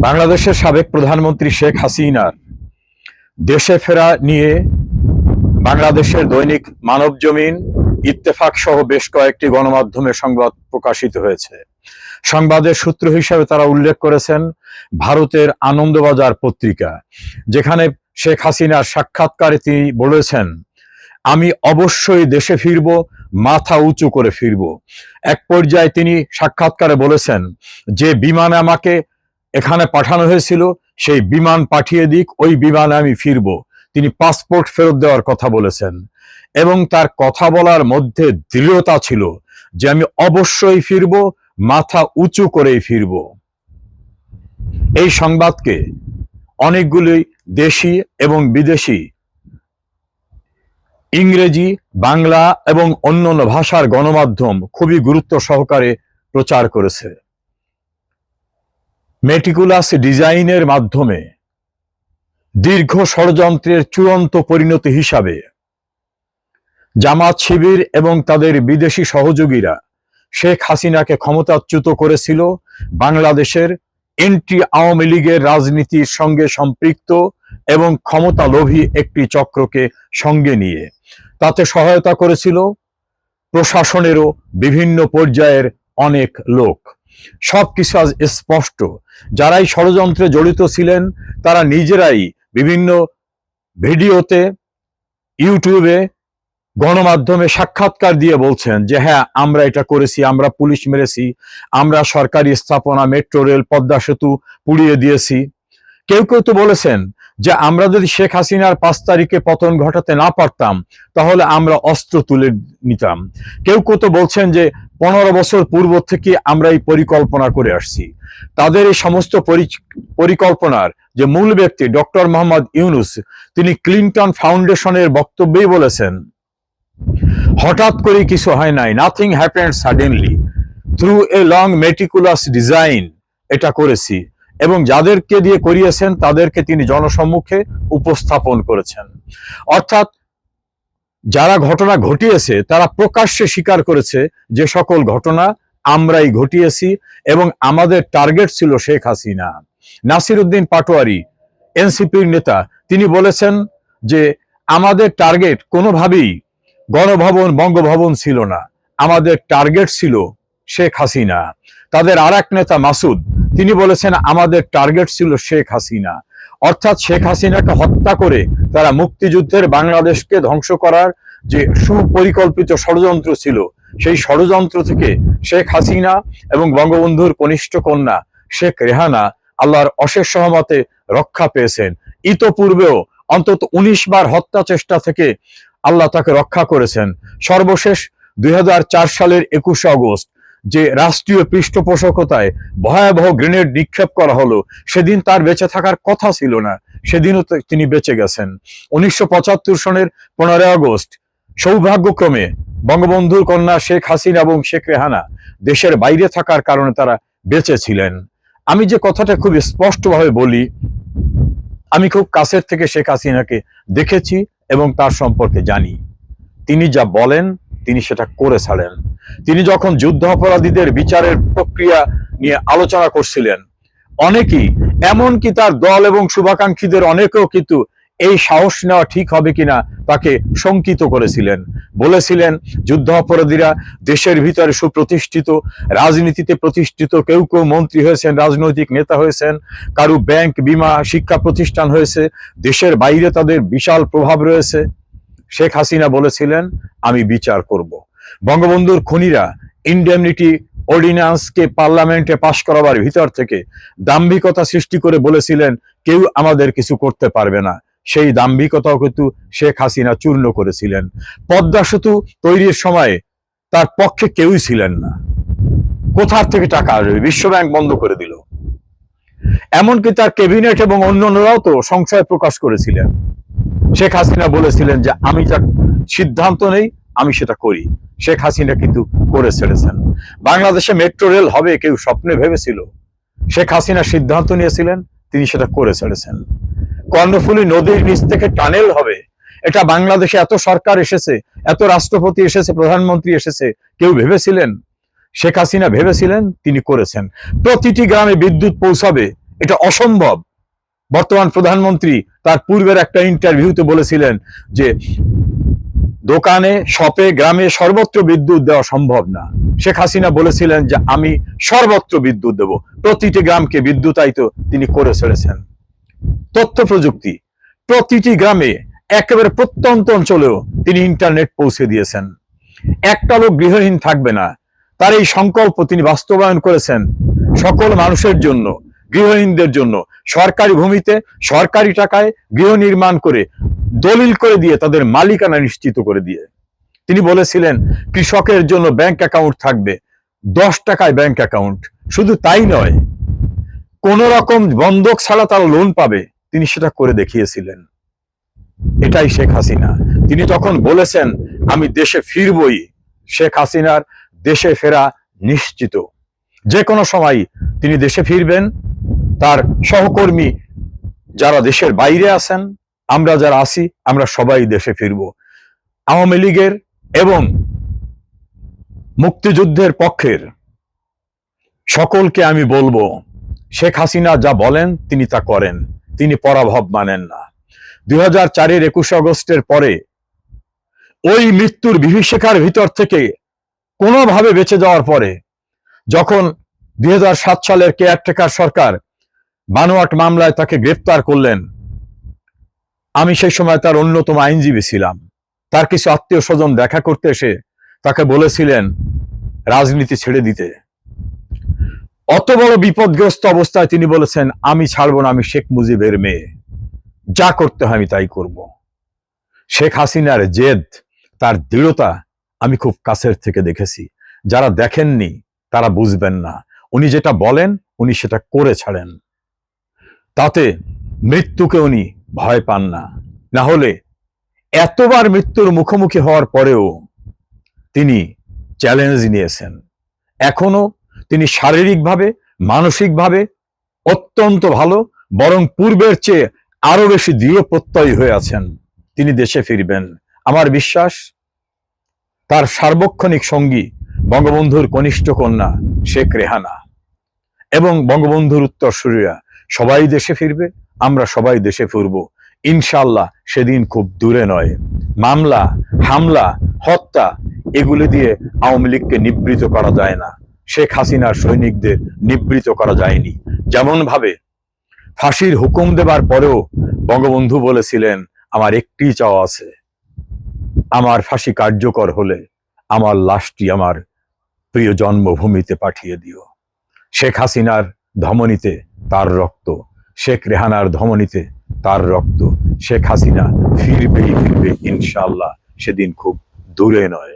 বাংলাদেশের সাবেক প্রধানমন্ত্রী শেখ হাসিনার দেশে ফেরা নিয়ে বাংলাদেশের দৈনিক মানবজমিন, ইত্তেফাক সহ বেশ কয়েকটি গণমাধ্যমে সংবাদ প্রকাশিত হয়েছে। সংবাদের সূত্র হিসেবে তারা উল্লেখ করেছেন ভারতের আনন্দবাজার পত্রিকা, যেখানে শেখ হাসিনার সাক্ষাৎকারে তিনি বলেছেন, আমি অবশ্যই দেশে ফিরব, মাথা উঁচু করে ফিরব। এক পর্যায়ে তিনি সাক্ষাৎকারে বলেছেন যে বিমানে আমাকে এখানে পাঠানো হয়েছিল সেই বিমান পাঠিয়ে দিক, ওই বিমানে আমি ফিরব। তিনি পাসপোর্ট ফেরত দেওয়ার কথা বলেছেন এবং তার কথা বলার মধ্যে দৃঢ়তা ছিল যে আমি অবশ্যই ফিরব, মাথা উঁচু করেই ফিরব। এই সংবাদকে অনেকগুলি দেশি এবং বিদেশি ইংরেজি, বাংলা এবং অন্যান্য ভাষার গণমাধ্যম খুবই গুরুত্ব সহকারে প্রচার করেছে। মেটিকুলাস ডিজাইনের মাধ্যমে দীর্ঘ ষড়যন্ত্রের চূড়ান্ত পরিণতি হিসাবে জামাত শিবির এবং তাদের বিদেশি সহযোগীরা শেখ হাসিনাকে ক্ষমতাচ্যুত করেছিল বাংলাদেশের এন্টি আওয়ামী লীগের রাজনীতির সঙ্গে সম্পৃক্ত এবং ক্ষমতালোভী একটি চক্রকে সঙ্গে নিয়ে। তাতে সহায়তা করেছিল প্রশাসনেরও বিভিন্ন পর্যায়ের অনেক লোক। সবকিছু আজ স্পষ্ট। যারাই ষড়যন্ত্রে জড়িত ছিলেন তারা নিজেরাই বিভিন্ন ভিডিওতে, ইউটিউবে, গণমাধ্যমে সাক্ষাৎকার দিয়ে বলছেন যে হ্যাঁ, আমরা এটা করেছি, আমরা পুলিশ মেরেছি, আমরা সরকারি স্থাপনা, মেট্রো রেল, পদ্মা সেতু পুড়িয়ে দিয়েছি। কেউ কেউ তো বলেছেন যে আমরা যদি শেখ হাসিনার 5 তারিখে পতন ঘটাতে না পারতাম তাহলে আমরা অস্ত্র তুলে নিতাম। কেউ কেউ তো বলছেন যে 15 বছর পূর্ব থেকে আমরা এই পরিকল্পনা করে আসছি। তাদের এই সমস্ত পরিকল্পনার যে মূল ব্যক্তি ডক্টর মোহাম্মদ ইউনূস, তিনি ক্লিনটন ফাউন্ডেশনের বক্তব্যেই বলেছেন, হঠাৎ করে কিছু হয় নাই, nothing happened suddenly, through a long meticulous design এটা করেছি। এবং যাদেরকে দিয়ে করিয়েছেন তাদেরকে তিনি জনসম্মুখে উপস্থাপন করেছেন। অর্থাৎ যারা ঘটনা ঘটিয়েছে তারা প্রকাশ্যে স্বীকার করেছে যে সকল ঘটনা আমরাই ঘটিয়েছি এবং আমাদের টার্গেট ছিল শেখ হাসিনা। নাসির উদ্দিন পাটোয়ারি, এনসিপির নেতা, তিনি বলেছেন যে আমাদের টার্গেট কোনোভাবেই গণভবন, বঙ্গভবন ছিল না, আমাদের টার্গেট ছিল শেখ হাসিনা। তাদের আর এক নেতা মাসুদ, তিনি বলেছেন আমাদের টার্গেট ছিল শেখ হাসিনা। অর্থাৎ শেখ হাসিনাকে হত্যা করে তারা মুক্তিযুদ্ধের বাংলাদেশকে ধ্বংস করার যে সুপরিকল্পিত ষড়যন্ত্র ছিল, সেই ষড়যন্ত্র থেকে শেখ হাসিনা এবং বঙ্গবন্ধুর কনিষ্ঠ কন্যা শেখ রেহানা আল্লাহর অশেষ সহমতে রক্ষা পেয়েছেন। ইতোপূর্বেও অন্তত 19 বার হত্যা চেষ্টা থেকে আল্লাহ তাকে রক্ষা করেছেন। সর্বশেষ 2004 সালের 21 আগস্ট যে রাষ্ট্রীয় পৃষ্ঠপোষকতায় ভয়াবহ গ্রেনেড নিক্ষেপ করা হলো, সেদিন তার বেঁচে থাকার কথা ছিল না, সেদিনও তিনি বেঁচে গেছেন। 1975 সনের 15 আগস্ট সৌভাগ্যক্রমে বঙ্গবন্ধুর কন্যা শেখ হাসিনা এবং শেখ রেহানা দেশের বাইরে থাকার কারণে তারা বেঁচে ছিলেন। আমি যে কথাটা খুব স্পষ্টভাবে বলি, আমি খুব কাছের থেকে শেখ হাসিনাকে দেখেছি এবং তার সম্পর্কে জানি। তিনি যা বলেন তিনি সেটা করে ছাড়েন। তিনি যখন যুদ্ধ অপরাধীদের বিচারের প্রক্রিয়া নিয়ে আলোচনা করছিলেন, অনেকেই, এমনকি তার দল এবং শুভাকাঙ্ক্ষীদের অনেকেও কিন্তু এই সাহস নেওয়া ঠিক হবে কিনা তাকে শঙ্কিত করেছিলেন। বলেছিলেন যুদ্ধ অপরাধীরা দেশের ভিতরে সুপ্রতিষ্ঠিত, রাজনীতিতে প্রতিষ্ঠিত, কেউ কেউ মন্ত্রী হয়েছেন, রাজনৈতিক নেতা হয়েছেন, কারো ব্যাংক, বিমা, শিক্ষা প্রতিষ্ঠান হয়েছে, দেশের বাইরে তাদের বিশাল প্রভাব রয়েছে। শেখ হাসিনা বলেছিলেন আমি বিচার করব। বঙ্গবন্ধুর খুনিরা ইনডেমনিটি অর্ডিন্যান্সকে পার্লামেন্টে পাশ করাবার ভিতর থেকে দাম্ভিকতা সৃষ্টি করে বলেছিলেন কেউ আমাদের কিছু করতে পারবে না। সেই দাম্ভিকতাও কিন্তু শেখ হাসিনা চূর্ণ করেছিলেন। পদ্মা সেতু তৈরির সময় তার পক্ষে কেউই ছিলেন না। কোথার থেকে টাকা আসবে? বিশ্বব্যাংক বন্ধ করে দিল। এমনকি তার ক্যাবিনেট এবং অন্যান্যরাও তো সংশয় প্রকাশ করেছিলেন। শেখ হাসিনা বলেছিলেন যে আমি যা সিদ্ধান্ত নেই আমি সেটা করি। শেখ হাসিনা কিন্তু করে ছেড়েছেন। বাংলাদেশে মেট্রো রেল হবে কেউ স্বপ্নে ভেবেছিল? শেখ হাসিনা সিদ্ধান্ত নিয়েছিলেন, তিনি সেটা করে ছেড়েছেন। কর্ণফুলী নদীর নিচ থেকে টানেল হবে, এটা বাংলাদেশে এত সরকার এসেছে, এত রাষ্ট্রপতি এসেছে, প্রধানমন্ত্রী এসেছে, কেউ ভেবেছিলেন? শেখ হাসিনা ভেবেছিলেন, তিনি করেছেন। প্রতিটি গ্রামে বিদ্যুৎ পৌঁছাবে, এটা অসম্ভব। বর্তমান প্রধানমন্ত্রী তার পূর্বের একটা ইন্টারভিউতে বলেছিলেন যে দোকানে, শপে, গ্রামে সর্বত্র বিদ্যুৎ দেওয়া সম্ভব না। শেখ হাসিনা বলেছিলেন যে আমি সর্বত্র বিদ্যুৎ দেব, প্রতিটি গ্রামকে বিদ্যুতায়িত তিনি করে ছেড়েছেন। তথ্য প্রযুক্তি, প্রতিটি গ্রামে, একেবারে প্রত্যন্ত অঞ্চলেও তিনি ইন্টারনেট পৌঁছে দিয়েছেন। একটা লোক গৃহহীন থাকবে না, তার এই সংকল্প তিনি বাস্তবায়ন করেছেন সকল মানুষের জন্য, গৃহহীনদের জন্য। সরকারি ভূমিতে সরকারি টাকায় গৃহ নির্মাণ করে, দলিল করে দিয়ে, তাদের মালিকানা নিশ্চিত করে দিয়ে। তিনি বলেছিলেন কৃষকের জন্য ব্যাংক অ্যাকাউন্ট থাকবে, 10 টাকায় ব্যাংক অ্যাকাউন্ট। শুধু তাই নয়, কোন রকম বন্ধক ছাড়া তারা লোন পাবে, তিনি সেটা করে দেখিয়েছিলেন। এটাই শেখ হাসিনা। তিনি তখন বলেছেন আমি দেশে ফিরবই। শেখ হাসিনার দেশে ফেরা নিশ্চিত। যে কোনো সময় তিনি দেশে ফিরবেন। তার সহকর্মী যারা দেশের বাইরে আছেন, আমরা যারা আছি, আমরা সবাই দেশে ফিরব। আওয়ামী লীগের এবং মুক্তিযুদ্ধের পক্ষের সকলকে আমি বলবো, শেখ হাসিনা যা বলেন তিনি তা করেন, তিনি পরাভব মানেন না। 2004-এর 21 আগস্টের পরে ওই মৃত্যুর বিভীষিকার ভিতর থেকে কোনোভাবে বেঁচে যাওয়ার পরে, যখন 2007 সালের কেয়ারটেকার সরকার বানোয়াট মামলায় তাকে গ্রেফতার করলেন, আমি সেই সময় তার অন্যতম আইনজীবী ছিলাম। তার কিছু আত্মীয় স্বজন দেখা করতে এসে তাকে বলেছিলেন রাজনীতি ছেড়ে দিতে। অত বড় বিপদগ্রস্ত অবস্থায় তিনি বলেছেন আমি ছাড়বো না, আমি শেখ মুজিবের মেয়ে, যা করতে হয় আমি তাই করব। শেখ হাসিনার জেদ, তার দৃঢ়তা আমি খুব কাছের থেকে দেখেছি। যারা দেখেননি তারা বুঝবেন না। উনি যেটা বলেন উনি সেটা করে ছাড়েন। তাতে মৃত্যুকে উনি ভয় পান না। না হলে এতবার মৃত্যুর মুখোমুখি হওয়ার পরেও তিনি চ্যালেঞ্জ নিয়েছেন। এখনো তিনি শারীরিকভাবে, মানসিকভাবে অত্যন্ত ভালো, বরং পূর্বের চেয়ে আরো বেশি দৃঢ় প্রত্যয়ী হয়ে আছেন। তিনি দেশে ফিরবেন। আমার বিশ্বাস তার সার্বক্ষণিক সঙ্গী বঙ্গবন্ধুর কনিষ্ঠ কন্যা শেখ রেহানা এবং বঙ্গবন্ধুর উত্তরসূরিরা সবাই দেশে ফিরবে, আমরা সবাই দেশে ফিরব ইনশাআল্লাহ। সেদিন খুব দূরে নয়। মামলা, হামলা, হত্যা এগুলি দিয়ে আওয়ামী লীগকে নিবৃত করা যায় না। শেখ হাসিনার সৈনিকদের নিবৃত করা যায়নি। যেমন ভাবে ফাঁসির হুকুম দেবার পরেও বঙ্গবন্ধু বলেছিলেন আমার একটি চাওয়া আছে, আমার ফাঁসি কার্যকর হলে আমার লাশটি আমার প্রিয় জন্মভূমিতে পাঠিয়ে দিও। শেখ হাসিনার ধমনীতে তার রক্ত, শেখ রেহানার ধমনীতে তার রক্ত। শেখ হাসিনা ফিরবেই ফিরবে ইনশাআল্লাহ, সেদিন খুব দূরে নয়।